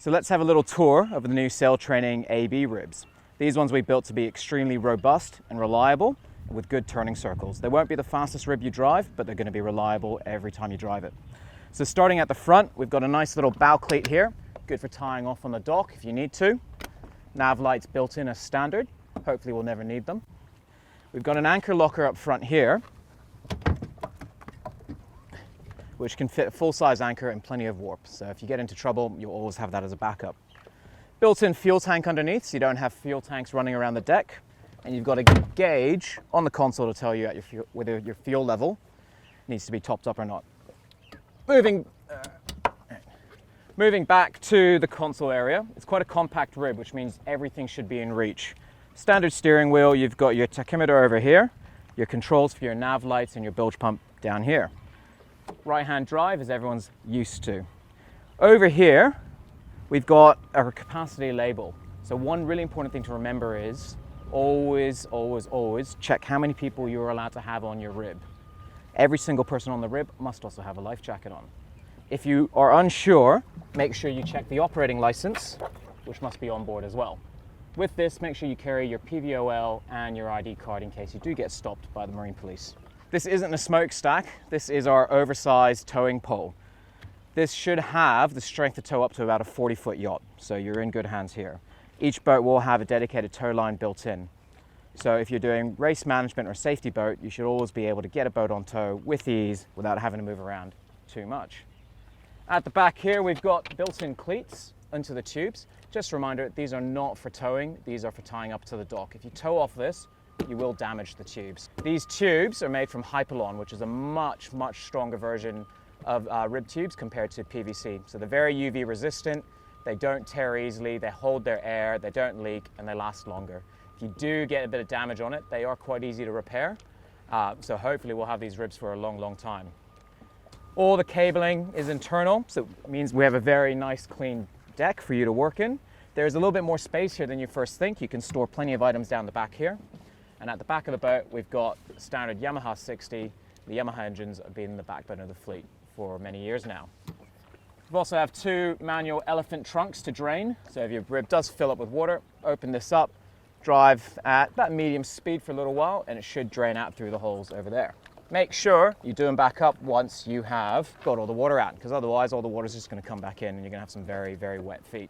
So let's have a little tour of the new Sail Training AB ribs. These ones we built to be extremely robust and reliable with good turning circles. They won't be the fastest rib you drive, but they're going to be reliable every time you drive it. So starting at the front, we've got a nice little bow cleat here, good for tying off on the dock if you need to. Nav lights built in as standard. Hopefully we'll never need them. We've got an anchor locker up front here, which can fit a full-size anchor and plenty of warp. So if you get into trouble, you'll always have that as a backup. Built-in fuel tank underneath, so you don't have fuel tanks running around the deck. And you've got a gauge on the console to tell you whether your fuel level needs to be topped up or not. Moving back to the console area, it's quite a compact rib, which means everything should be in reach. Standard steering wheel, you've got your tachymeter over here, your controls for your nav lights and your bilge pump down here. Right-hand drive, as everyone's used to. Over here, we've got our capacity label. So one really important thing to remember is always check how many people you're allowed to have on your rib. Every single person on the rib must also have a life jacket on. If you are unsure, make sure you check the operating license, which must be on board as well. With this, make sure you carry your PVOL and your ID card in case you do get stopped by the Marine Police. This isn't a smokestack, this is our oversized towing pole. This should have the strength to tow up to about a 40-foot yacht, so you're in good hands here. Each boat will have a dedicated tow line built in. So if you're doing race management or safety boat, you should always be able to get a boat on tow with ease without having to move around too much. At the back here, we've got built-in cleats into the tubes. Just a reminder, these are not for towing, these are for tying up to the dock. If you tow off this, you will damage the tubes. These tubes are made from Hypalon, which is a much stronger version of rib tubes compared to PVC. So they're very UV resistant, they don't tear easily, they hold their air, they don't leak, and they last longer. If you do get a bit of damage on it, they are quite easy to repair. So hopefully we'll have these ribs for a long time. All the cabling is internal, so it means we have a very nice clean deck for you to work in. There's a little bit more space here than you first think. You can store plenty of items down the back here. And at the back of the boat, we've got standard Yamaha 60. The Yamaha engines have been the backbone of the fleet for many years now. We also have two manual elephant trunks to drain. So if your rib does fill up with water, open this up, drive at about medium speed for a little while, and it should drain out through the holes over there. Make sure you do them back up once you have got all the water out, because otherwise all the water is just going to come back in and you're going to have some very wet feet.